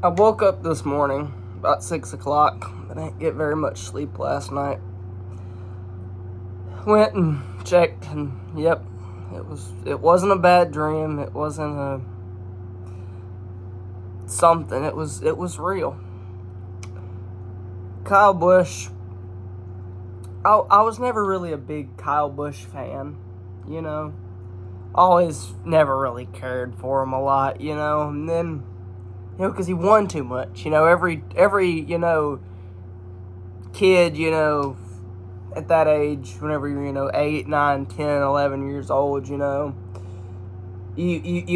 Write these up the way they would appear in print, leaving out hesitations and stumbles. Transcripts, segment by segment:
I woke up this morning about 6 o'clock. I didn't get very much sleep last night. Went and checked, and yep, it wasn't a bad dream. It wasn't a something. It was real. Kyle Busch. I was never really a big Kyle Busch fan, you know. Always never really cared for him a lot, you know. And then, because he won too much, every kid, at that age, whenever you're, 8, 9, 10, 11 years old, you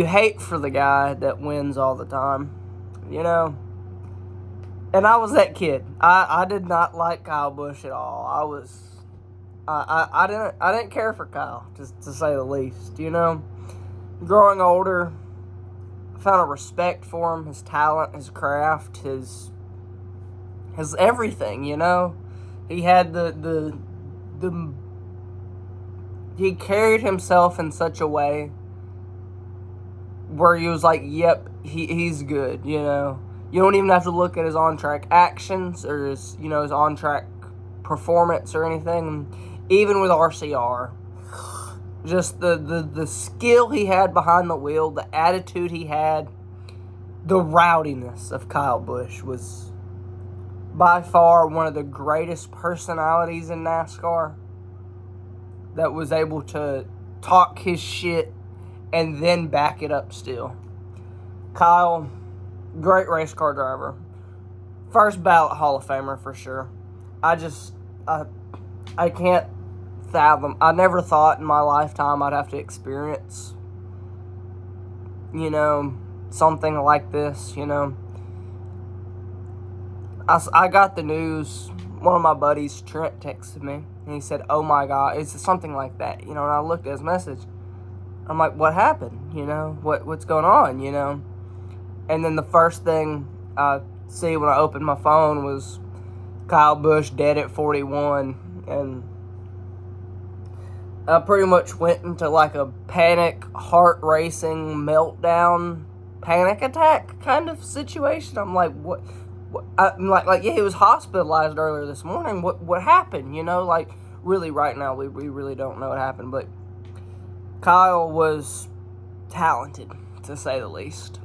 hate for the guy that wins all the time, And I was that kid. I did not like Kyle Busch at all. I didn't care for Kyle, just to say the least, Growing older, I found a respect for him, his talent, his craft, his everything, He had he carried himself in such a way where he was like, yep, he's good, You don't even have to look at his on-track actions or his on-track performance or anything. Even with RCR, just the skill he had behind the wheel, the attitude he had, the rowdiness of Kyle Busch was by far one of the greatest personalities in NASCAR that was able to talk his shit and then back it up still. Kyle, great race car driver. First ballot Hall of Famer for sure. I can't fathom. I never thought in my lifetime I'd have to experience, something like this, I got the news. One of my buddies, Trent, texted me, and he said, oh my God, it's something like that, and I looked at his message. I'm like, what happened, what's going on, And then the first thing I see when I opened my phone was Kyle Busch dead at 41, and I pretty much went into like a panic, heart racing, meltdown, panic attack kind of situation. I'm like, what? I'm like, yeah, he was hospitalized earlier this morning. What happened? Really, right now, we really don't know what happened. But Kyle was talented, to say the least.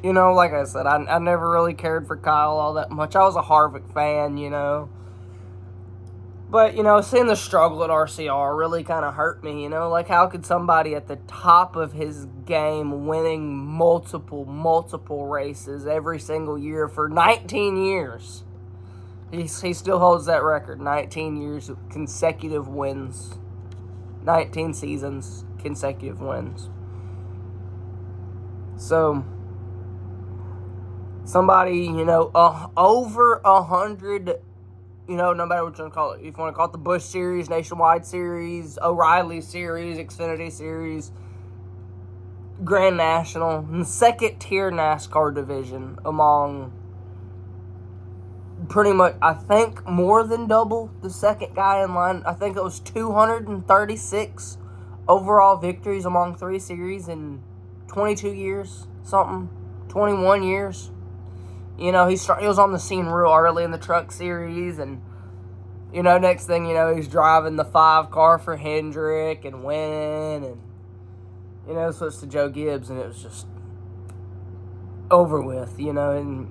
Like I said, I never really cared for Kyle all that much. I was a Harvick fan, But, seeing the struggle at RCR really kind of hurt me, How could somebody at the top of his game winning multiple races every single year for 19 years? He still holds that record, 19 years of consecutive wins. 19 seasons, consecutive wins. So, somebody, over 100... no matter what you want to call it. If you want to call it the Busch Series, Nationwide Series, O'Reilly Series, Xfinity Series, Grand National, and second-tier NASCAR division among pretty much, I think, more than double the second guy in line. I think it was 236 overall victories among 3 series in 22 years, 21 years. He was on the scene real early in the Truck Series, and, next thing he's driving the 5 car for Hendrick and winning, and, switched to Joe Gibbs, and it was just over with, and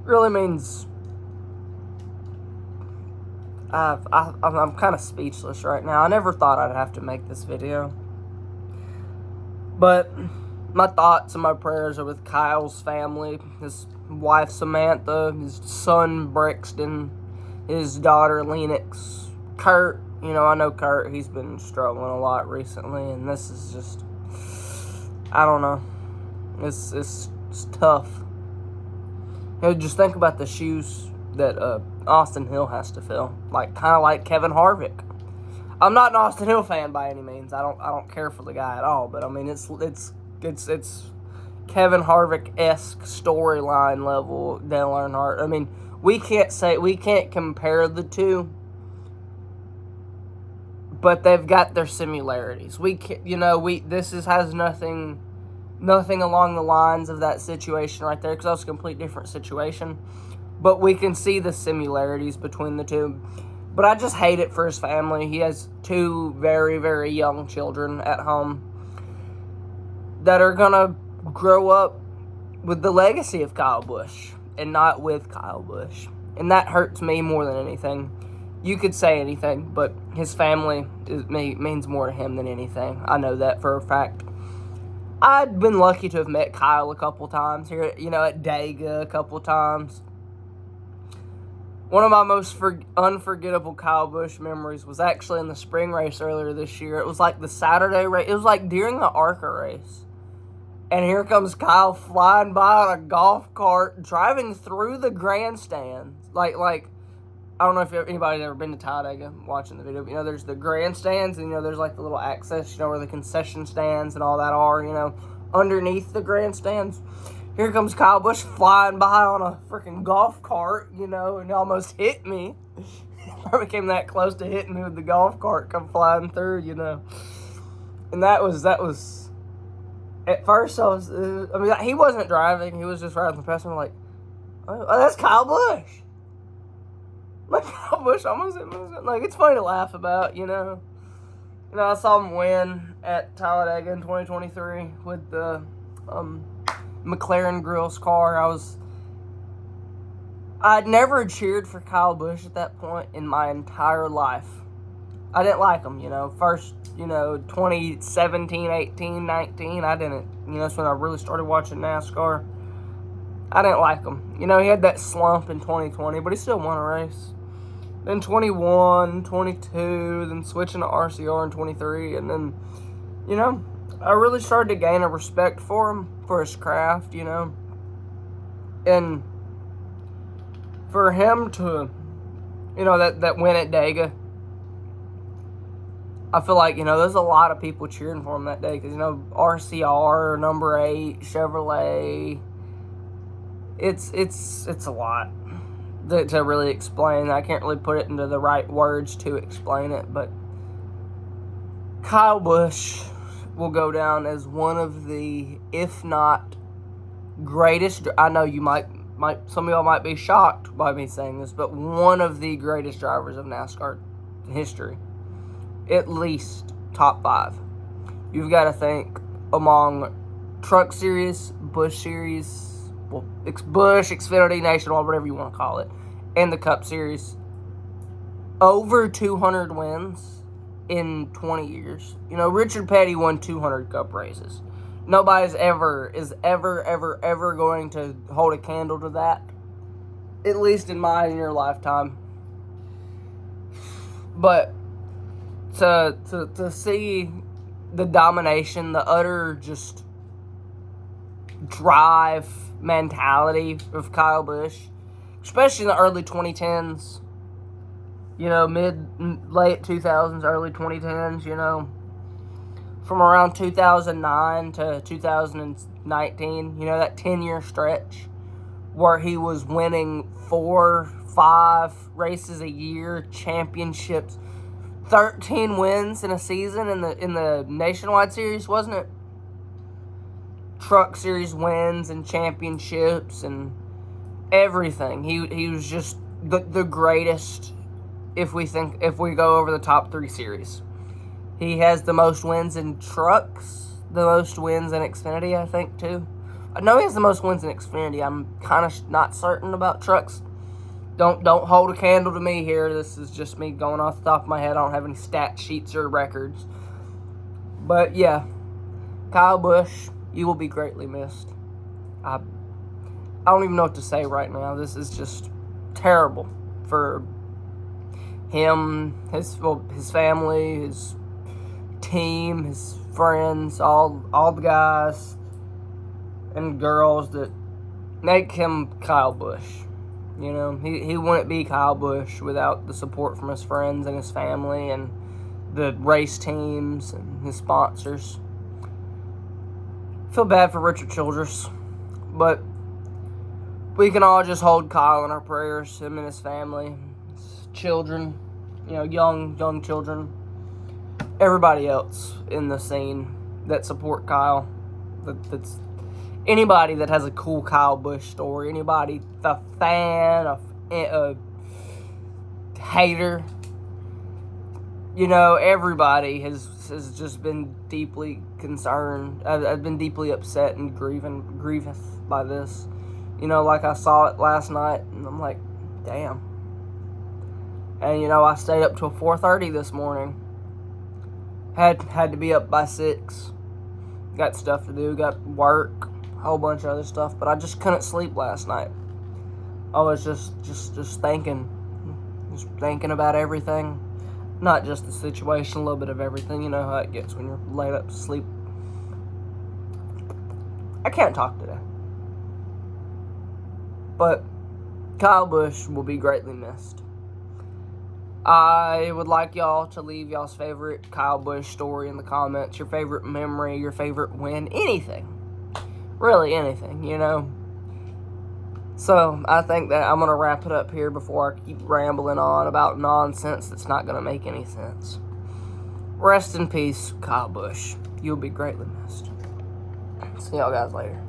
really means I'm kind of speechless right now. I never thought I'd have to make this video, but my thoughts and my prayers are with Kyle's family, his wife Samantha, his son Brixton, his daughter Lennox, Kurt. I know Kurt, he's been struggling a lot recently, and this is just, I don't know, it's tough. Just think about the shoes that Austin Hill has to fill, kind of like Kevin Harvick. I'm not an Austin Hill fan by any means. I don't care for the guy at all, but I mean it's Kevin Harvick-esque storyline level Dale Earnhardt. I mean, we can't compare the two, but they've got their similarities. Has nothing Nothing along the lines of that situation right there, because that was a complete different situation. But we can see the similarities between the two. But I just hate it for his family. He has 2 very, very young children at home that are going to grow up with the legacy of Kyle Busch and not with Kyle Busch. And that hurts me more than anything. You could say anything, but his family means more to him than anything. I know that for a fact. I'd been lucky to have met Kyle a couple times here, at Dega a couple times. One of my most unforgettable Kyle Busch memories was actually in the spring race earlier this year. It was like the Saturday race. It was like during the ARCA race. And here comes Kyle flying by on a golf cart, driving through the grandstands. Like I don't know if anybody's ever been to Talladega watching the video, but, there's the grandstands, and, there's, like, the little access, where the concession stands and all that are, underneath the grandstands. Here comes Kyle Busch flying by on a freaking golf cart, and almost hit me. I became that close to hitting me with the golf cart come flying through, And that was, at first I was, he wasn't driving, he was just riding the passenger, like, oh, that's Kyle Busch. Like, Kyle Busch almost hit me. Like, it's funny to laugh about, I saw him win at Talladega in 2023 with the McLaren Grills car. I'd never cheered for Kyle Busch at that point in my entire life. I didn't like him, First, 2017, 18, 19, I didn't. That's when I really started watching NASCAR. I didn't like him. He had that slump in 2020, but he still won a race. Then 21, 22, then switching to RCR in 23, and then, I really started to gain a respect for him, for his craft, and for him to, that win at Dega, I feel like, there's a lot of people cheering for him that day, because, RCR, number 8, Chevrolet, it's a lot to really explain. I can't really put it into the right words to explain it, but Kyle Busch will go down as one of the, if not greatest, I know you might some of y'all might be shocked by me saying this, but one of the greatest drivers of NASCAR history. At least top 5. You've got to think among Truck Series, Busch Series, Busch, Xfinity, Nationwide, whatever you want to call it, and the Cup Series, over 200 wins in 20 years. Richard Petty won 200 Cup races. Nobody's ever going to hold a candle to that, at least in my and your lifetime. But to see the domination, the utter just drive mentality of Kyle Busch, especially in the early 2010s, late 2000s, early 2010s, from around 2009 to 2019, that 10-year stretch where he was winning 4, 5 races a year, championships, 13 wins in a season in the Nationwide Series, wasn't it? Truck Series wins and championships and everything. He was just the greatest if we go over the top 3 series. He has the most wins in trucks, the most wins in Xfinity, I think, too. I know he has the most wins in Xfinity. I'm kind of not certain about trucks. Don't hold a candle to me here. This is just me going off the top of my head. I don't have any stat sheets or records. But, yeah, Kyle Busch, you will be greatly missed. I don't even know what to say right now. This is just terrible for him, his family, his team, his friends, all the guys and girls that make him Kyle Busch. He wouldn't be Kyle Busch without the support from his friends and his family and the race teams and his sponsors. Feel bad for Richard Childress, but we can all just hold Kyle in our prayers, him and his family, his children, young children, everybody else in the scene that support Kyle. that's anybody that has a cool Kyle Busch story, anybody, a fan, a hater, you know, everybody has just been deeply concerned. I've been deeply upset and grievous by this. You know, like I saw it last night, and I'm like, damn. And you know, I stayed up till 4:30 this morning. Had to be up by 6. Got stuff to do, got work, a whole bunch of other stuff, but I just couldn't sleep last night. I was just thinking about everything. Not just the situation, a little bit of everything. You know how it gets when you're laid up to sleep. I can't talk today. But Kyle Busch will be greatly missed. I would like y'all to leave y'all's favorite Kyle Busch story in the comments. Your favorite memory, your favorite win, anything. Really anything, you know. So, I think that I'm going to wrap it up here before I keep rambling on about nonsense that's not going to make any sense. Rest in peace, Kyle Busch. You'll be greatly missed. See y'all guys later.